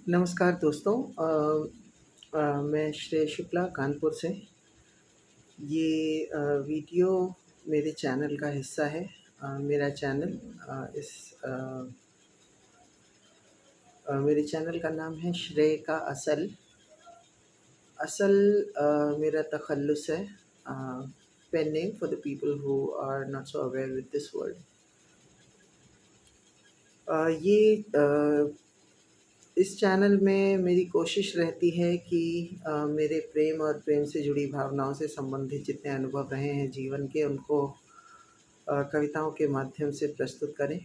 नमस्कार दोस्तों। मैं श्रेय शुक्ला कानपुर से। ये वीडियो मेरे चैनल का हिस्सा है। मेरा चैनल अ, मेरे चैनल का नाम है श्रेय का असल। असल मेरा तखल्लुस है, pen name for the people who are not so aware with this word. ये इस चैनल में मेरी कोशिश रहती है कि मेरे प्रेम और प्रेम से जुड़ी भावनाओं से संबंधित जितने अनुभव रहे हैं जीवन के, उनको कविताओं के माध्यम से प्रस्तुत करें।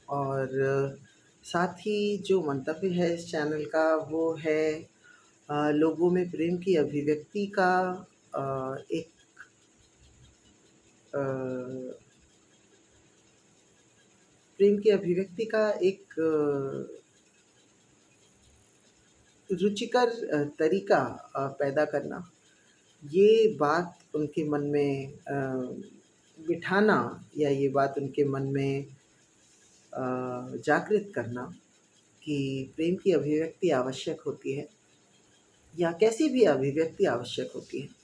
और साथ ही जो मंतव्य है इस चैनल का वो है लोगों में प्रेम की अभिव्यक्ति का एक अ, प्रेम की अभिव्यक्ति का एक रुचिकर तरीका पैदा करना। ये बात उनके मन में बिठाना या ये बात उनके मन में जागृत करना कि प्रेम की अभिव्यक्ति आवश्यक होती है या कैसी भी अभिव्यक्ति आवश्यक होती है।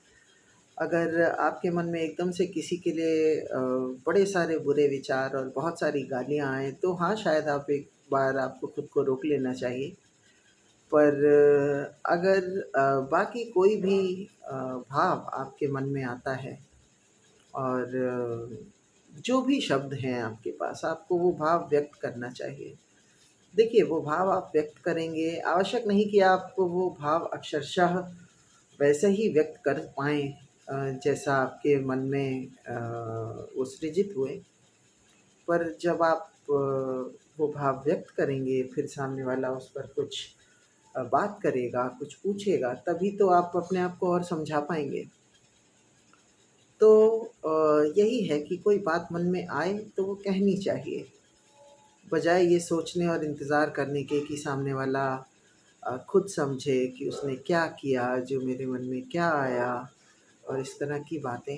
अगर आपके मन में एकदम से किसी के लिए बड़े सारे बुरे विचार और बहुत सारी गालियाँ आएँ, तो हाँ, शायद आप एक बार आपको खुद को रोक लेना चाहिए। पर अगर बाकी कोई भी भाव आपके मन में आता है और जो भी शब्द हैं आपके पास, आपको वो भाव व्यक्त करना चाहिए। देखिए, वो भाव आप व्यक्त करेंगे, आवश्यक नहीं कि आप वो भाव अक्षरशः वैसे ही व्यक्त कर पाएँ जैसा आपके मन में वो सृजित हुए। पर जब आप वो भाव व्यक्त करेंगे, फिर सामने वाला उस पर कुछ बात करेगा, कुछ पूछेगा, तभी तो आप अपने आप को और समझा पाएँगे। तो यही है कि कोई बात मन में आए तो वो कहनी चाहिए, बजाय ये सोचने और इंतज़ार करने के कि सामने वाला खुद समझे कि उसने क्या किया, जो मेरे मन में क्या आया और इस तरह की बातें।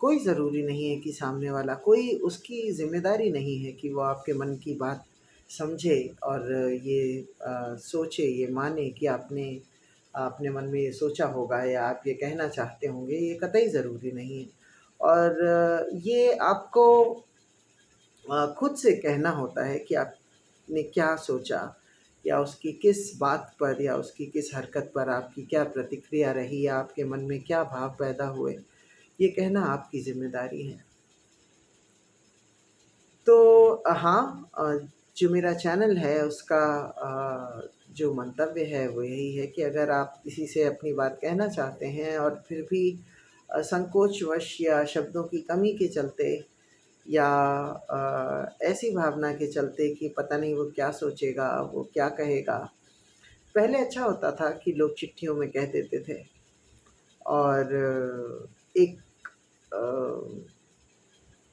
कोई ज़रूरी नहीं है कि सामने वाला, कोई उसकी ज़िम्मेदारी नहीं है कि वो आपके मन की बात समझे और ये सोचे, ये माने कि आपने अपने मन में ये सोचा होगा या आप ये कहना चाहते होंगे, ये कतई ज़रूरी नहीं है। और ये आपको खुद से कहना होता है कि आपने क्या सोचा या उसकी किस बात पर या उसकी किस हरकत पर आपकी क्या प्रतिक्रिया रही या आपके मन में क्या भाव पैदा हुए, ये कहना आपकी ज़िम्मेदारी है। तो हाँ, जो मेरा चैनल है उसका जो मंतव्य है वो यही है कि अगर आप किसी से अपनी बात कहना चाहते हैं और फिर भी संकोचवश या शब्दों की कमी के चलते या ऐसी भावना के चलते कि पता नहीं वो क्या सोचेगा, वो क्या कहेगा। पहले अच्छा होता था कि लोग चिट्ठियों में कह देते थे और एक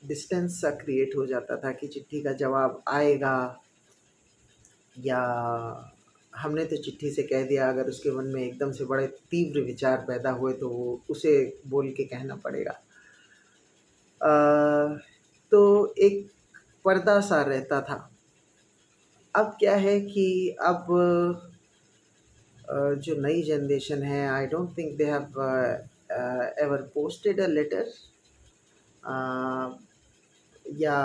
डिस्टेंस सा क्रिएट हो जाता था कि चिट्ठी का जवाब आएगा या हमने तो चिट्ठी से कह दिया। अगर उसके मन में एकदम से बड़े तीव्र विचार पैदा हुए तो वो उसे बोल के कहना पड़ेगा। तो एक पर्दा सा रहता था। अब क्या है कि अब जो नई जनरेशन है, I don't think they have ever posted a letter या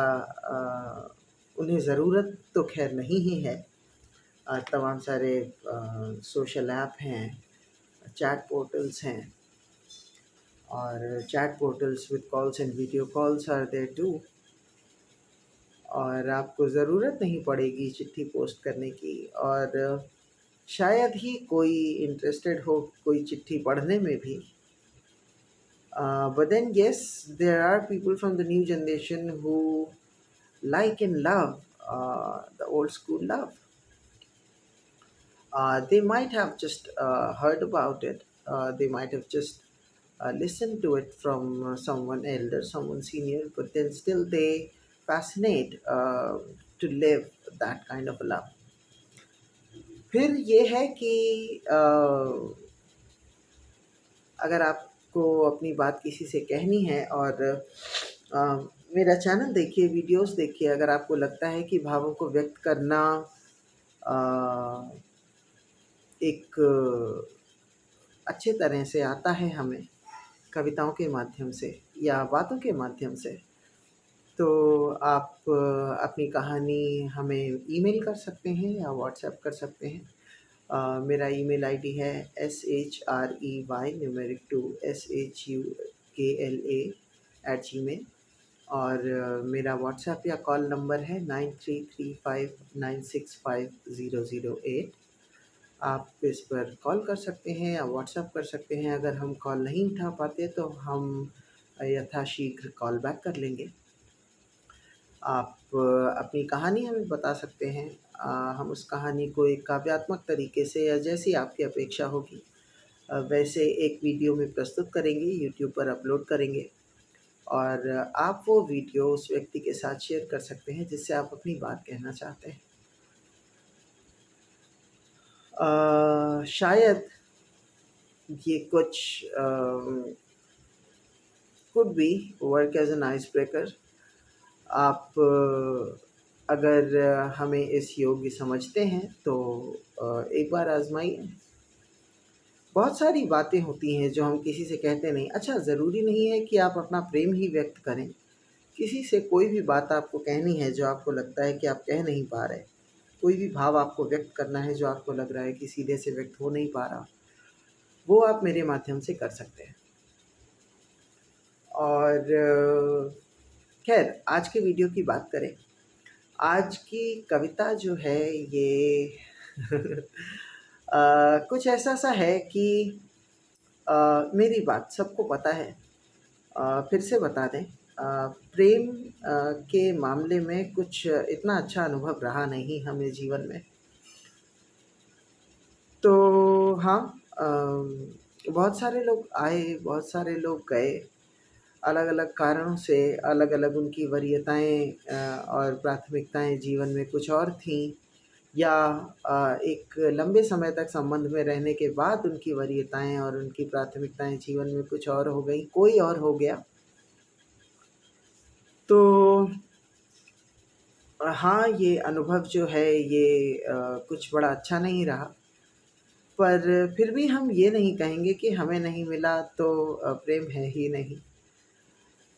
उन्हें ज़रूरत तो खैर नहीं ही है। तमाम सारे सोशल ऐप हैं, चैट पोर्टल्स हैं और chat portals with calls and video calls are there too. और आपको ज़रूरत नहीं पड़ेगी चिट्ठी पोस्ट करने की और शायद ही कोई इंटरेस्टेड हो कोई चिट्ठी पढ़ने में भी। But then yes, there are people from the new generation who like and love the old school love. They might have just heard about it. They might have just listened to it from someone elder, someone senior, but then still they fascinate to live that kind of a love. फिर ये है कि अगर आपको अपनी बात किसी से कहनी है और मेरा चैनल देखिए, वीडियोस देखिए, अगर आपको लगता है कि भावों को व्यक्त करना एक अच्छे तरह से आता है हमें, कविताओं के माध्यम से या बातों के माध्यम से। तो आप अपनी कहानी हमें ईमेल कर सकते हैं या व्हाट्सएप कर सकते हैं। मेरा ईमेल आईडी है SHREY न्यूमेरिक 2 SHUKLA और मेरा व्हाट्सएप या कॉल नंबर है 9335965008। आप इस पर कॉल कर सकते हैं या व्हाट्सएप कर सकते हैं। अगर हम कॉल नहीं उठा पाते तो हम यथाशीघ्र कॉल बैक कर लेंगे। आप अपनी कहानी हमें बता सकते हैं। हम उस कहानी को एक काव्यात्मक तरीके से या जैसी आपकी अपेक्षा होगी वैसे एक वीडियो में प्रस्तुत करेंगे, यूट्यूब पर अपलोड करेंगे और आप वो वीडियो उस व्यक्ति के साथ शेयर कर सकते हैं जिससे आप अपनी बात कहना चाहते हैं। शायद ये कुछ could be work as an ice breaker. आप अगर हमें इस योग्य समझते हैं तो एक बार आजमाइए। बहुत सारी बातें होती हैं जो हम किसी से कहते नहीं। अच्छा, ज़रूरी नहीं है कि आप अपना प्रेम ही व्यक्त करें। किसी से कोई भी बात आपको कहनी है जो आपको लगता है कि आप कह नहीं पा रहे, कोई भी भाव आपको व्यक्त करना है जो आपको लग रहा है कि सीधे से व्यक्त हो नहीं पा रहा, वो आप मेरे माध्यम से कर सकते हैं। और खैर, आज के वीडियो की बात करें। आज की कविता जो है ये कुछ ऐसा सा है कि मेरी बात सबको पता है। फिर से बता दें, प्रेम के मामले में कुछ इतना अच्छा अनुभव रहा नहीं हमें जीवन में। तो हाँ, बहुत सारे लोग आए, बहुत सारे लोग गए, अलग-अलग कारणों से, अलग-अलग उनकी वरीयताएँ और प्राथमिकताएँ जीवन में कुछ और थीं या एक लंबे समय तक संबंध में रहने के बाद उनकी वरीयताएँ और उनकी प्राथमिकताएँ जीवन में कुछ और हो गई, कोई और हो गया। तो हाँ, ये अनुभव जो है ये कुछ बड़ा अच्छा नहीं रहा, पर फिर भी हम ये नहीं कहेंगे कि हमें नहीं मिला तो प्रेम है ही नहीं।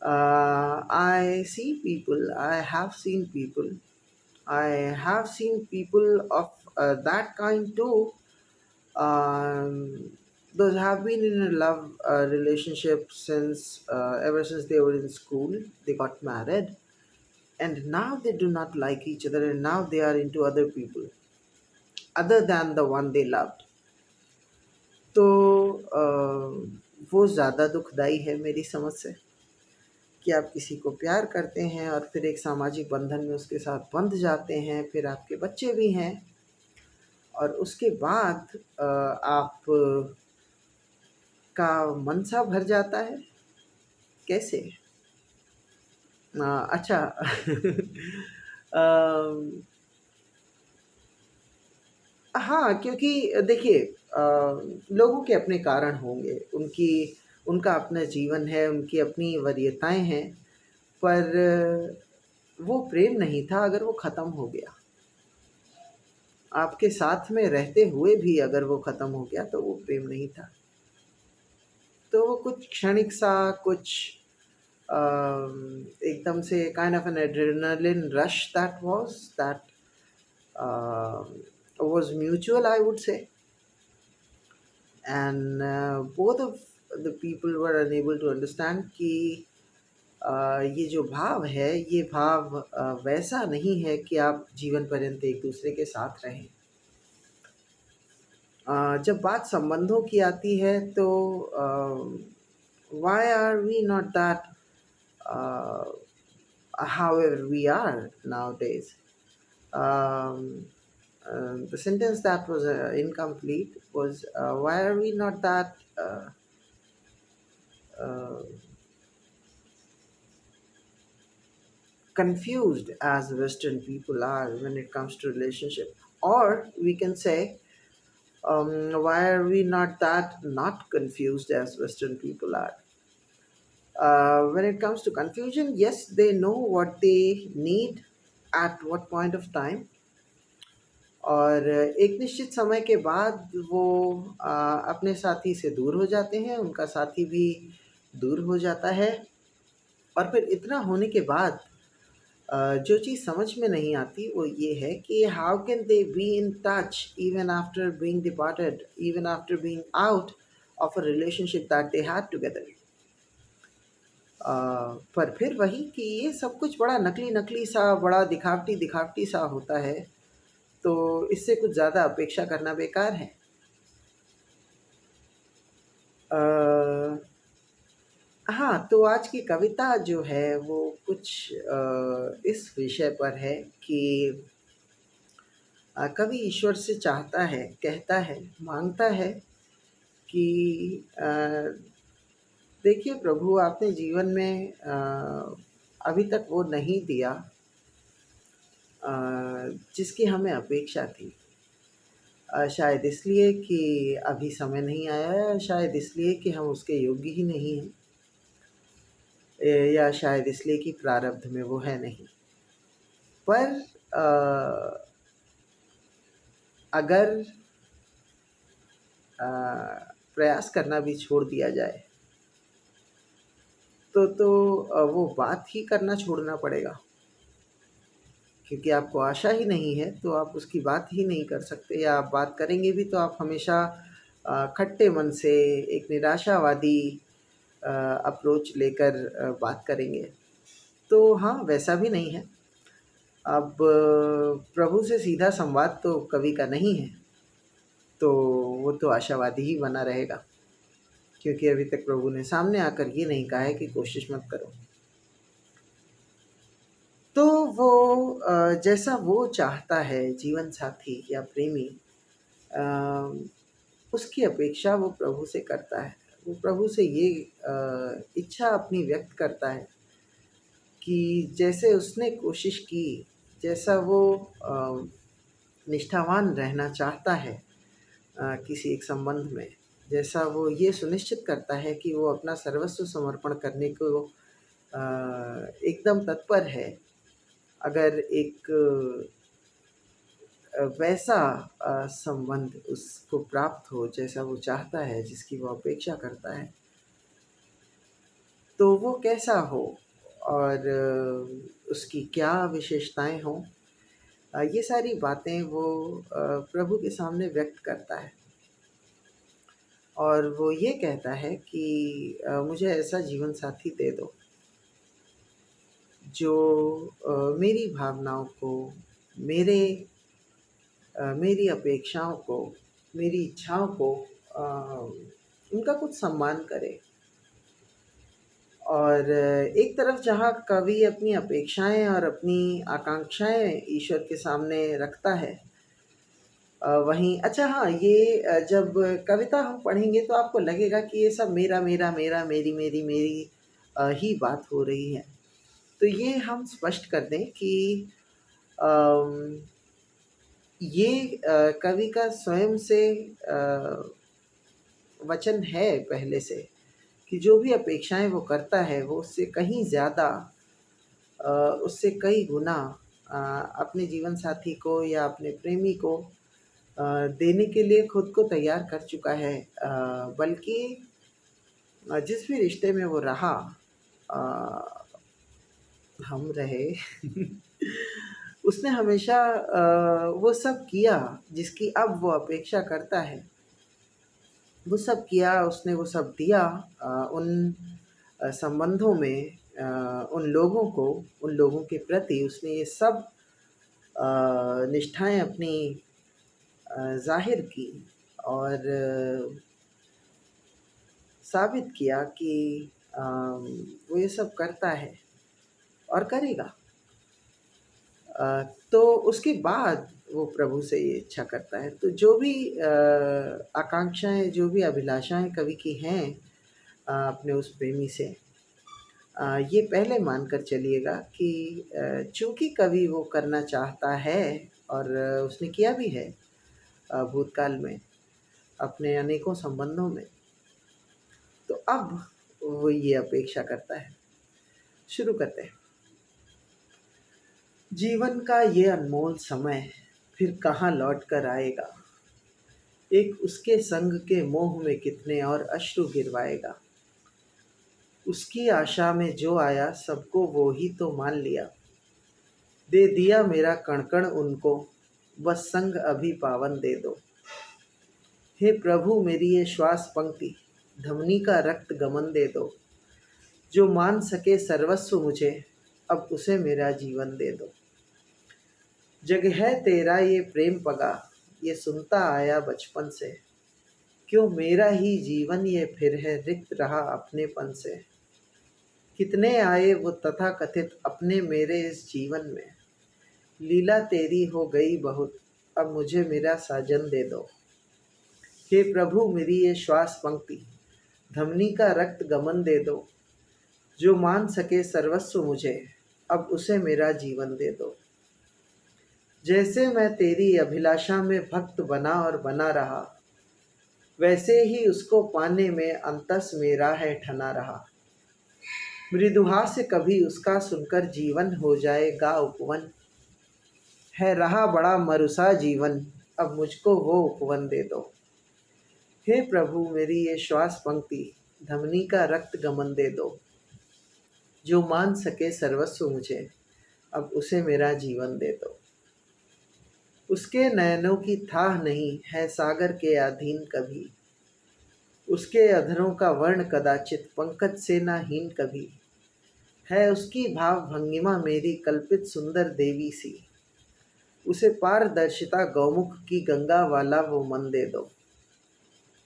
I see people, I have seen people of that kind too. Those have been in a love relationship since ever since they were in school. They got married, and now they do not like each other, and now they are into other people other than the one they loved. तो वो ज़्यादा दुखदाई है मेरी समझ से कि आप किसी को प्यार करते हैं और फिर एक सामाजिक बंधन में उसके साथ बंध जाते हैं, फिर आपके बच्चे भी हैं और उसके बाद आप का मन सा भर जाता है। कैसे? अच्छा हाँ, क्योंकि देखिए, लोगों के अपने कारण होंगे, उनका अपना जीवन है, उनकी अपनी वरीयताएँ हैं, पर वो प्रेम नहीं था अगर वो ख़त्म हो गया। आपके साथ में रहते हुए भी अगर वो ख़त्म हो गया तो वो प्रेम नहीं था। तो वो कुछ क्षणिक सा, कुछ एकदम से kind of an adrenaline rush that was mutual, I would say, and both of the people were unable to understand कि ये जो भाव है, ये भाव वैसा नहीं है कि आप जीवन पर्यंत एक दूसरे के साथ रहें। जब बात संबंधों की आती है तो why are we not that however we are nowadays? Um, the sentence that was incomplete was why are we not that uh, confused as Western people are when it comes to relationship? Or we can say, why are we not that not confused as Western people are? When it comes to confusion, yes, they know what they need at what point of time, और एक निश्चित समय के बाद वो अपने साथी से दूर हो जाते हैं, उनका साथी भी दूर हो जाता है। और फिर इतना होने के बाद जो चीज़ समझ में नहीं आती वो ये है कि how can they be in touch even after being departed, even after being out of a relationship that they had together. पर फिर वही कि ये सब कुछ बड़ा नकली नकली सा, बड़ा दिखावटी दिखावटी सा होता है, तो इससे कुछ ज़्यादा अपेक्षा करना बेकार है। अ, हाँ, तो आज की कविता जो है वो कुछ इस विषय पर है कि कवि ईश्वर से चाहता है, कहता है, माँगता है कि देखिए प्रभु, आपने जीवन में अभी तक वो नहीं दिया अ, जिसकी हमें अपेक्षा थी। शायद इसलिए कि अभी समय नहीं आया है, शायद इसलिए कि हम उसके योग्य ही नहीं हैं, या शायद इसलिए कि प्रारब्ध में वो है नहीं। पर अगर प्रयास करना भी छोड़ दिया जाए तो वो बात ही करना छोड़ना पड़ेगा, क्योंकि आपको आशा ही नहीं है तो आप उसकी बात ही नहीं कर सकते, या आप बात करेंगे भी तो आप हमेशा खट्टे मन से एक निराशावादी अप्रोच लेकर बात करेंगे। तो हाँ, वैसा भी नहीं है। अब प्रभु से सीधा संवाद तो कवि का नहीं है, तो वो तो आशावादी ही बना रहेगा, क्योंकि अभी तक प्रभु ने सामने आकर ये नहीं कहा है कि कोशिश मत करो। तो वो जैसा वो चाहता है जीवन साथी या प्रेमी, अ, उसकी अपेक्षा वो प्रभु से करता है। वो प्रभु से ये इच्छा अपनी व्यक्त करता है कि जैसे उसने कोशिश की, जैसा वो निष्ठावान रहना चाहता है किसी एक संबंध में, जैसा वो ये सुनिश्चित करता है कि वो अपना सर्वस्व समर्पण करने को एकदम तत्पर है, अगर एक वैसा संबंध उसको प्राप्त हो जैसा वो चाहता है, जिसकी वो अपेक्षा करता है, तो वो कैसा हो और उसकी क्या विशेषताएं हों, ये सारी बातें वो प्रभु के सामने व्यक्त करता है। और वो ये कहता है कि मुझे ऐसा जीवन साथी दे दो जो मेरी भावनाओं को, मेरे मेरी अपेक्षाओं को, मेरी इच्छाओं को, अ, उनका कुछ सम्मान करे। और एक तरफ जहाँ कवि अपनी अपेक्षाएं और अपनी आकांक्षाएं ईश्वर के सामने रखता है, वहीं अच्छा हाँ, ये जब कविता हम पढ़ेंगे तो आपको लगेगा कि ये सब मेरा मेरा मेरा, मेरी मेरी मेरी ही बात हो रही है। तो ये हम स्पष्ट कर दें कि अम, ये कवि का स्वयं से वचन है पहले से, कि जो भी अपेक्षाएं वो करता है वो उससे कहीं ज़्यादा, उससे कई गुना अ, अपने जीवन साथी को या अपने प्रेमी को देने के लिए खुद को तैयार कर चुका है। बल्कि जिस भी रिश्ते में वो रहा, अ, हम रहे उसने हमेशा वो सब किया जिसकी अब वो अपेक्षा करता है। वो सब किया, उसने वो सब दिया उन संबंधों में, उन लोगों के प्रति उसने ये सब निष्ठाएं अपनी ज़ाहिर की, और साबित किया कि वो ये सब करता है और करेगा। तो उसके बाद वो प्रभु से ये इच्छा करता है। तो जो भी आकांक्षाएं, जो भी अभिलाषाएं कवि की हैं अपने उस प्रेमी से, ये पहले मानकर चलिएगा कि चूँकि कवि वो करना चाहता है और उसने किया भी है भूतकाल में अपने अनेकों संबंधों में, तो अब वो ये अपेक्षा करता है। शुरू करते हैं। जीवन का ये अनमोल समय फिर कहाँ लौट कर आएगा। एक उसके संग के मोह में कितने और अश्रु गिरवाएगा। उसकी आशा में जो आया सबको वो ही तो मान लिया। दे दिया मेरा कण कण उनको, बस संग अभी पावन दे दो। हे प्रभु मेरी ये श्वास पंक्ति, धमनी का रक्त गमन दे दो। जो मान सके सर्वस्व मुझे, अब उसे मेरा जीवन दे दो। जग है तेरा ये प्रेम पगा, ये सुनता आया बचपन से। क्यों मेरा ही जीवन ये फिर है रिक्त रहा अपनेपन से। कितने आए वो तथा कथित अपने मेरे इस जीवन में। लीला तेरी हो गई बहुत, अब मुझे मेरा साजन दे दो। हे प्रभु मेरी ये श्वास पंक्ति, धमनी का रक्त गमन दे दो। जो मान सके सर्वस्व मुझे, अब उसे मेरा जीवन दे दो। जैसे मैं तेरी अभिलाषा में भक्त बना और बना रहा, वैसे ही उसको पाने में अंतस मेरा है ठना रहा। मृदुहास्य कभी उसका सुनकर जीवन हो जाएगा उपवन। है रहा बड़ा मरुसा जीवन, अब मुझको वो उपवन दे दो। हे प्रभु मेरी ये श्वास पंक्ति, धमनी का रक्त गमन दे दो। जो मान सके सर्वस्व मुझे, अब उसे मेरा जीवन दे दो। उसके नयनों की थाह नहीं है सागर के अधीन कभी। उसके अधरों का वर्ण कदाचित पंकज से ना हीन कभी। है उसकी भाव भंगिमा मेरी कल्पित सुंदर देवी सी। उसे पारदर्शिता गौमुख की गंगा वाला वो मन दे दो।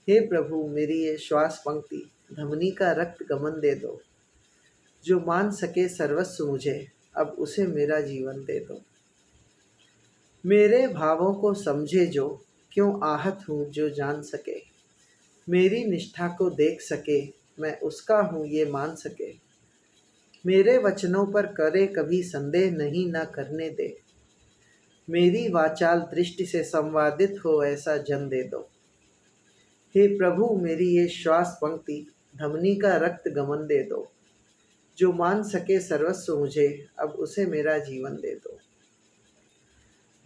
हे प्रभु मेरी ये श्वास पंक्ति, धमनी का रक्त गमन दे दो। जो मान सके सर्वस्व मुझे, अब उसे मेरा जीवन दे दो। मेरे भावों को समझे जो, क्यों आहत हूँ जो जान सके। मेरी निष्ठा को देख सके, मैं उसका हूँ ये मान सके। मेरे वचनों पर करे कभी संदेह नहीं ना करने दे। मेरी वाचाल दृष्टि से संवादित हो ऐसा जन दे दो। हे प्रभु मेरी ये श्वास पंक्ति, धमनी का रक्त गमन दे दो। जो मान सके सर्वस्व मुझे, अब उसे मेरा जीवन दे दो।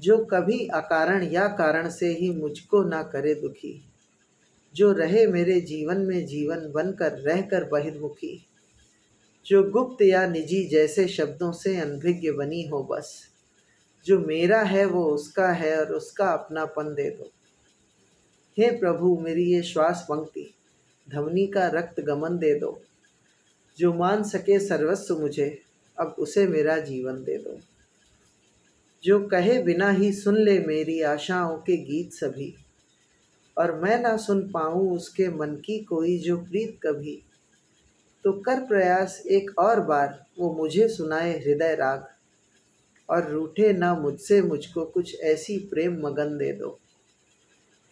जो कभी अकारण या कारण से ही मुझको ना करे दुखी। जो रहे मेरे जीवन में जीवन बनकर रहकर बहिर्मुखी। जो गुप्त या निजी जैसे शब्दों से अनभिज्ञ बनी हो बस। जो मेरा है वो उसका है और उसका अपनापन दे दो। हे प्रभु मेरी ये श्वास पंक्ति, धमनी का रक्त गमन दे दो। जो मान सके सर्वस्व मुझे, अब उसे मेरा जीवन दे दो। जो कहे बिना ही सुन ले मेरी आशाओं के गीत सभी। और मैं ना सुन पाऊँ उसके मन की कोई जो प्रीत कभी। तो कर प्रयास एक और बार वो मुझे सुनाए हृदय राग। और रूठे ना मुझसे मुझको कुछ ऐसी प्रेम मगन दे दो।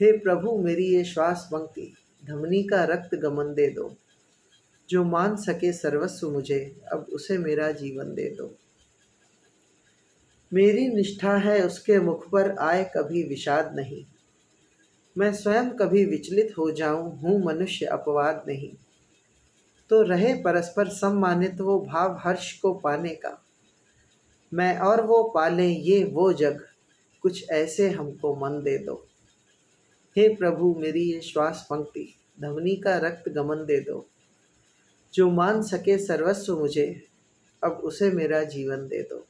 हे प्रभु मेरी ये श्वास पंक्ति, धमनी का रक्त गमन दे दो। जो मान सके सर्वस्व मुझे, अब उसे मेरा जीवन दे दो। मेरी निष्ठा है उसके मुख पर आए कभी विषाद नहीं। मैं स्वयं कभी विचलित हो जाऊं हूँ मनुष्य अपवाद नहीं। तो रहे परस्पर सम्मानित वो भाव हर्ष को पाने का। मैं और वो पालें ये वो जग, कुछ ऐसे हमको मन दे दो। हे प्रभु मेरी ये श्वास पंक्ति, धमनी का रक्त गमन दे दो। जो मान सके सर्वस्व मुझे, अब उसे मेरा जीवन दे दो।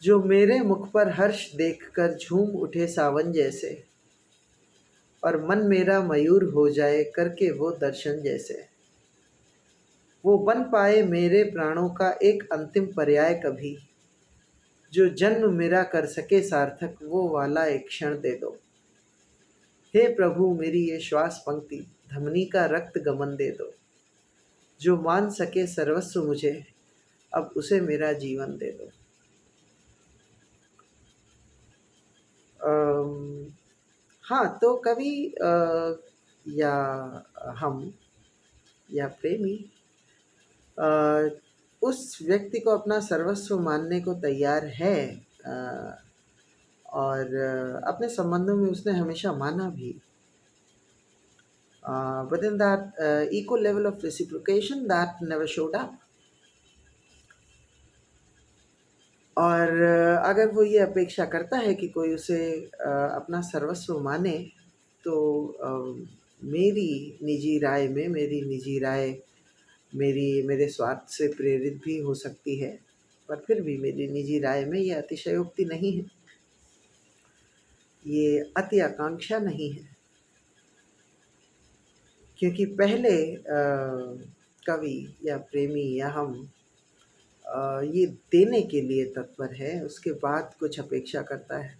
जो मेरे मुख पर हर्ष देखकर झूम उठे सावन जैसे। और मन मेरा मयूर हो जाए करके वो दर्शन जैसे। वो बन पाए मेरे प्राणों का एक अंतिम पर्याय कभी। जो जन्म मेरा कर सके सार्थक वो वाला एक क्षण दे दो। हे प्रभु मेरी ये श्वास पंक्ति, धमनी का रक्त गमन दे दो। जो मान सके सर्वस्व मुझे, अब उसे मेरा जीवन दे दो। हाँ, तो कवि या हम या प्रेमी उस व्यक्ति को अपना सर्वस्व मानने को तैयार है। अ, और अपने संबंधों में उसने हमेशा माना भी। But in that equal level of reciprocation that never showed up. और अगर वो ये अपेक्षा करता है कि कोई उसे अपना सर्वस्व माने, तो मेरी निजी राय मेरे स्वार्थ से प्रेरित भी हो सकती है, पर फिर भी मेरी निजी राय में ये अतिशयोक्ति नहीं है, ये अति आकांक्षा नहीं है। क्योंकि पहले कवि या प्रेमी या हम ये देने के लिए तत्पर है, उसके बाद कुछ अपेक्षा करता है।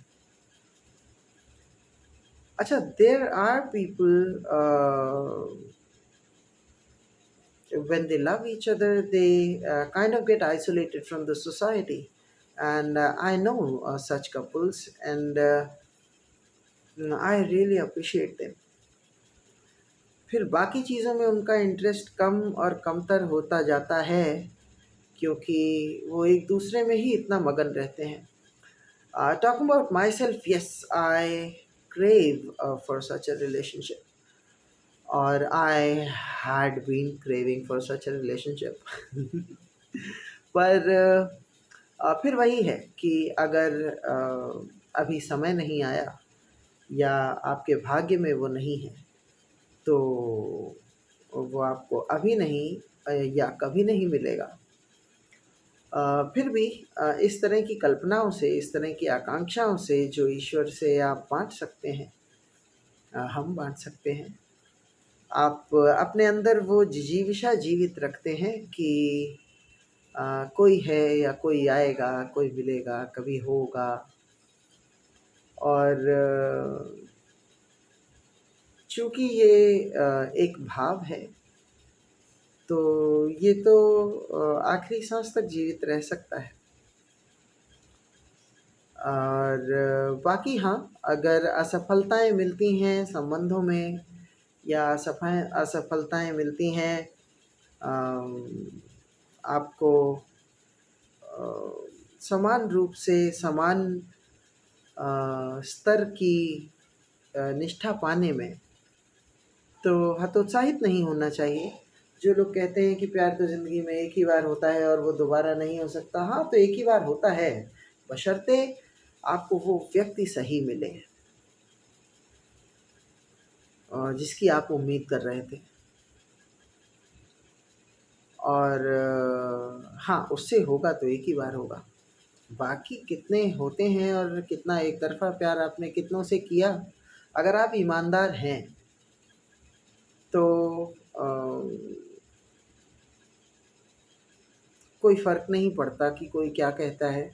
अच्छा, there are people when they love each other, they kind of get isolated from the society. And I know such couples, and I really appreciate them. फिर बाकी चीज़ों में उनका इंटरेस्ट कम और कमतर होता जाता है, क्योंकि वो एक दूसरे में ही इतना मगन रहते हैं. Talking about myself, yes, I crave for such a relationship, or I had been craving for such a relationship. पर फिर वही है कि अगर अभी समय नहीं आया या आपके भाग्य में वो नहीं है, तो वो आपको अभी नहीं या कभी नहीं मिलेगा. फिर भी इस तरह की कल्पनाओं से, इस तरह की आकांक्षाओं से जो ईश्वर से आप बांट सकते हैं, हम बांट सकते हैं. आप अपने अंदर वो जिजीविषा जीवित रखते हैं कि कोई है या कोई आएगा, कोई मिलेगा, कभी होगा. और चूँकि ये एक भाव है, तो ये तो आखिरी सांस तक जीवित रह सकता है. और बाकी हाँ, अगर असफलताएं मिलती हैं संबंधों में, या असफलताएं मिलती हैं आपको समान रूप से समान स्तर की निष्ठा पाने में, तो हतोत्साहित नहीं होना चाहिए. जो लोग कहते हैं कि प्यार तो ज़िंदगी में एक ही बार होता है और वो दोबारा नहीं हो सकता, हाँ, तो एक ही बार होता है, बशर्ते आपको वो व्यक्ति सही मिले जिसकी आप उम्मीद कर रहे थे. और हाँ, उससे होगा तो एक ही बार होगा. बाकी कितने होते हैं और कितना एक तरफ़ा प्यार आपने कितनों से किया, अगर आप ईमानदार हैं तो कोई फ़र्क नहीं पड़ता कि कोई क्या कहता है,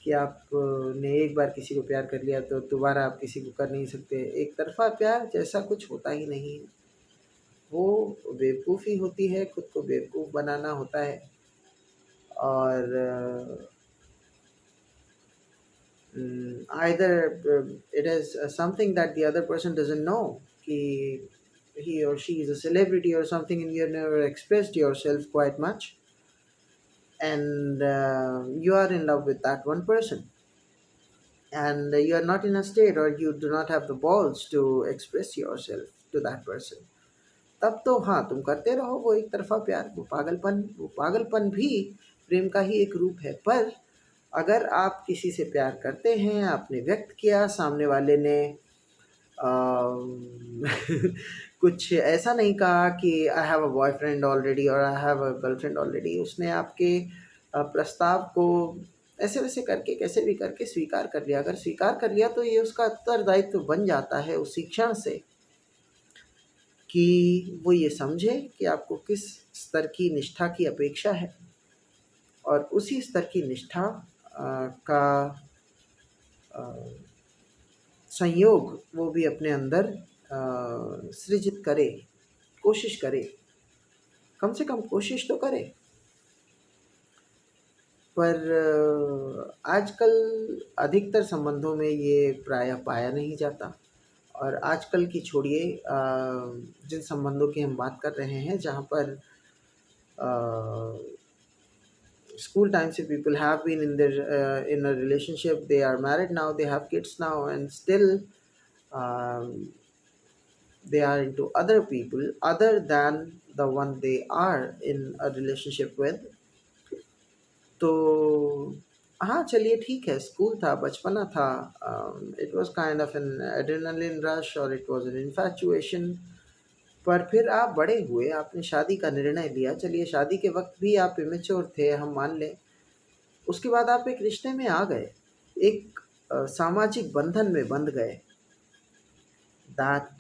कि आपने एक बार किसी को प्यार कर लिया तो दोबारा आप किसी को कर नहीं सकते. एक तरफ़ा प्यार जैसा कुछ होता ही नहीं है. वो बेवकूफ़ी होती है, खुद को बेवकूफ़ बनाना होता है. और either it is something that the other person doesn't know, कि he or she is a celebrity or something, and you have never expressed yourself quite much, and you are in love with that one person, and you are not in a state, or you do not have the balls to express yourself to that person. तब तो हाँ, तुम करते रहो वो एक तरफ़ा प्यार, वो पागलपन भी प्रेम का ही एक रूप है. पर अगर आप किसी से प्यार करते हैं, आपने व्यक्त किया, सामने वाले ने कुछ ऐसा नहीं कहा कि I have a boyfriend already और I have a girlfriend already, उसने आपके प्रस्ताव को ऐसे वैसे करके, कैसे भी करके स्वीकार कर लिया. अगर स्वीकार कर लिया तो ये उसका उत्तरदायित्व बन जाता है उसी क्षण से, कि वो ये समझे कि आपको किस स्तर की निष्ठा की अपेक्षा है, और उसी स्तर की निष्ठा का संयोग वो भी अपने अंदर सृजित करे, कोशिश करे, कम से कम कोशिश तो करे. पर आजकल अधिकतर संबंधों में ये प्रायः पाया नहीं जाता. और आजकल की छोड़िए, जिन संबंधों की हम बात कर रहे हैं, जहाँ पर school time se people have been in a relationship, they are married now, they have kids now, and still they are into other people other than the one they are in a relationship with. तो हाँ, चलिए ठीक है, school था, बचपना था, it was kind of an adrenaline rush और it was an infatuation. पर फिर आप बड़े हुए, आपने शादी का निर्णय लिया, चलिए शादी के वक़्त भी आप इमैच्योर थे, हम मान लें। उसके बाद आप एक रिश्ते में आ गए, एक सामाजिक बंधन में बंध गए। That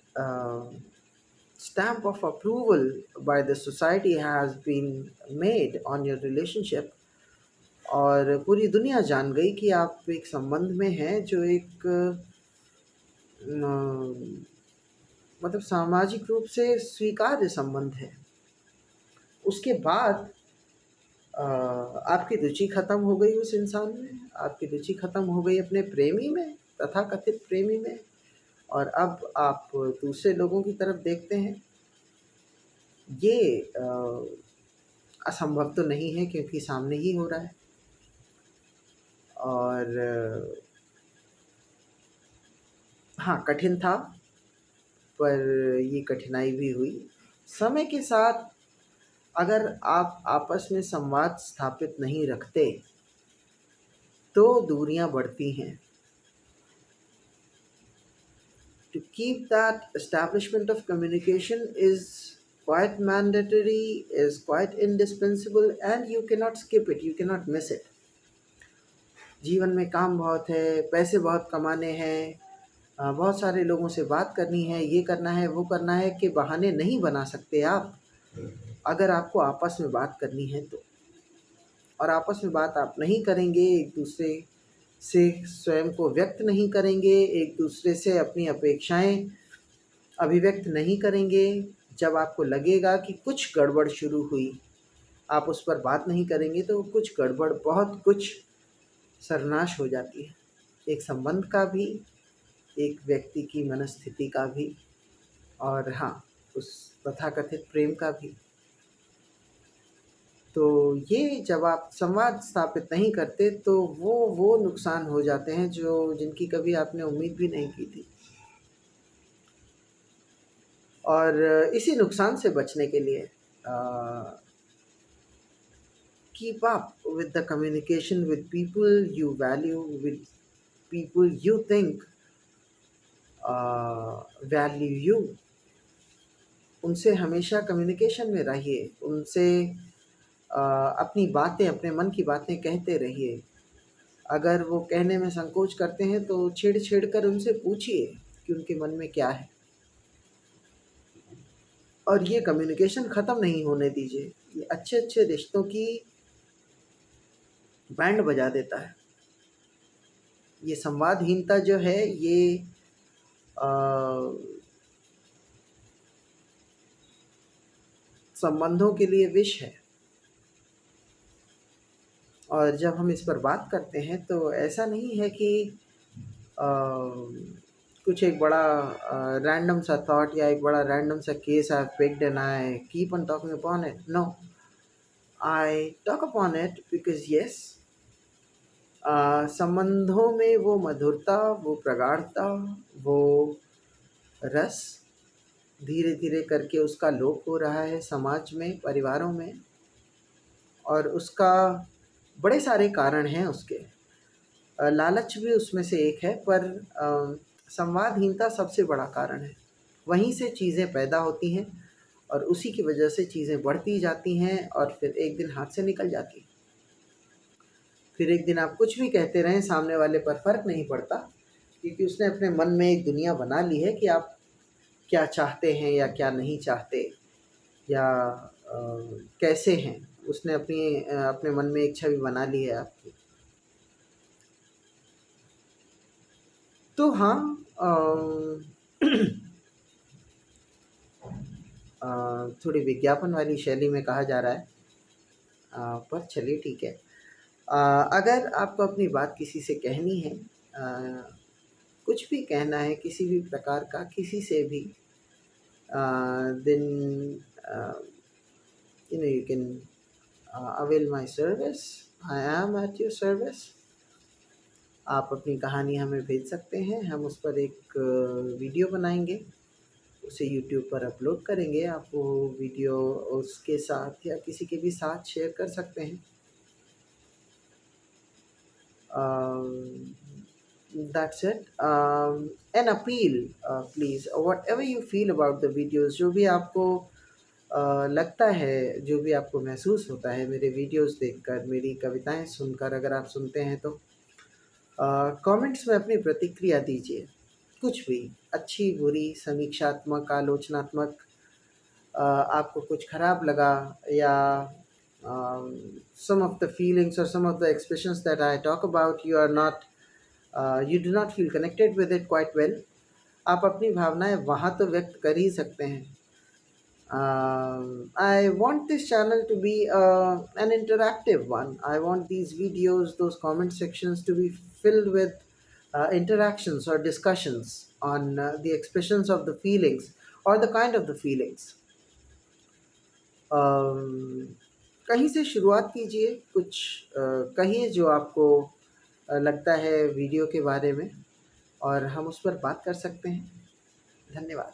stamp of approval by the society has been made on your relationship, और पूरी दुनिया जान गई कि आप एक संबंध में हैं जो एक मतलब सामाजिक रूप से स्वीकार्य संबंध है। उसके बाद आपकी रुचि खत्म हो गई उस इंसान में, आपकी रुचि खत्म हो गई अपने प्रेमी में, तथाकथित प्रेमी में, और अब आप दूसरे लोगों की तरफ देखते हैं। ये असंभव तो नहीं है क्योंकि सामने ही हो रहा है। और हाँ, कठिन था, पर ये कठिनाई भी हुई। समय के साथ अगर आप आपस में संवाद स्थापित नहीं रखते तो दूरियां बढ़ती हैं। To keep that establishment of communication is quite mandatory, is quite indispensable, and you cannot skip it, you cannot miss it. जीवन में काम बहुत है, पैसे बहुत कमाने हैं, बहुत सारे लोगों से बात करनी है, ये करना है, वो करना है, के बहाने नहीं बना सकते आप, अगर आपको आपस में बात करनी है तो। और आपस में बात आप नहीं करेंगे, एक दूसरे से स्वयं को व्यक्त नहीं करेंगे, एक दूसरे से अपनी अपेक्षाएं अभिव्यक्त नहीं करेंगे। जब आपको लगेगा कि कुछ गड़बड़ शुरू हुई, आप उस पर बात नहीं करेंगे तो कुछ गड़बड़, बहुत कुछ सर्वनाश हो जाती है, एक संबंध का भी, एक व्यक्ति की मनस्थिति का भी, और हाँ, उस तथाकथित प्रेम का भी। तो ये जब आप संवाद स्थापित नहीं करते तो वो नुकसान हो जाते हैं जो जिनकी कभी आपने उम्मीद भी नहीं की थी। और इसी नुकसान से बचने के लिए keep up with the communication with people you value, with people you think value you. उनसे हमेशा कम्युनिकेशन में रहिए, उनसे अपनी बातें, अपने मन की बातें कहते रहिए। अगर वो कहने में संकोच करते हैं तो छेड़ कर उनसे पूछिए कि उनके मन में क्या है, और ये कम्युनिकेशन ख़त्म नहीं होने दीजिए। ये अच्छे रिश्तों की बैंड बजा देता है। ये संवादहीनता जो है ये संबंधों के लिए विष है। और जब हम इस पर बात करते हैं तो ऐसा नहीं है कि कुछ एक बड़ा रैंडम सा थॉट या एक बड़ा रैंडम सा case I picked and I keep on talking upon it. No, I talk upon it because yes, संबंधों में वो मधुरता, वो प्रगाढ़ता, वो रस धीरे धीरे करके उसका लोप हो रहा है समाज में, परिवारों में, और उसका बड़े सारे कारण हैं उसके। लालच भी उसमें से एक है, पर संवादहीनता सबसे बड़ा कारण है। वहीं से चीज़ें पैदा होती हैं और उसी की वजह से चीज़ें बढ़ती जाती हैं और फिर एक दिन हाथ से निकल जाती हैं। फिर एक दिन आप कुछ भी कहते रहें, सामने वाले पर फ़र्क नहीं पड़ता, क्योंकि उसने अपने मन में एक दुनिया बना ली है कि आप क्या चाहते हैं या क्या नहीं चाहते, या कैसे हैं। उसने अपने मन में एक छवि बना ली है आपकी। तो हाँ, थोड़ी विज्ञापन वाली शैली में कहा जा रहा है, पर चलिए ठीक है। अगर आपको अपनी बात किसी से कहनी है, कुछ भी कहना है किसी भी प्रकार का, किसी से भी, then you can avail my service. I am at your service. आप अपनी कहानी हमें भेज सकते हैं, हम उस पर एक वीडियो बनाएंगे, उसे यूट्यूब पर अपलोड करेंगे। आप वो वीडियो उसके साथ या किसी के भी साथ शेयर कर सकते हैं। Um, that's it. An appeal, please. Whatever you feel about the videos, जो भी आपको लगता है, जो भी आपको महसूस होता है मेरे वीडियोस देखकर, मेरी कविताएं सुनकर, अगर आप सुनते हैं तो कमेंट्स में अपनी प्रतिक्रिया दीजिए। कुछ भी, अच्छी, बुरी, समीक्षात्मक, आलोचनात्मक, आपको कुछ खराब लगा या some of the feelings or some of the expressions that I talk about, you do not feel connected with it quite well, आप अपनी भावनाएं वहाँ तो व्यक्त कर ही सकते हैं। I want this channel to be an interactive one. I want these videos, those comment sections to be filled with interactions or discussions on the expressions of the feelings or the kind of the feelings. कहीं से शुरुआत कीजिए, कुछ कहिए जो आपको लगता है वीडियो के बारे में, और हम उस पर बात कर सकते हैं। धन्यवाद।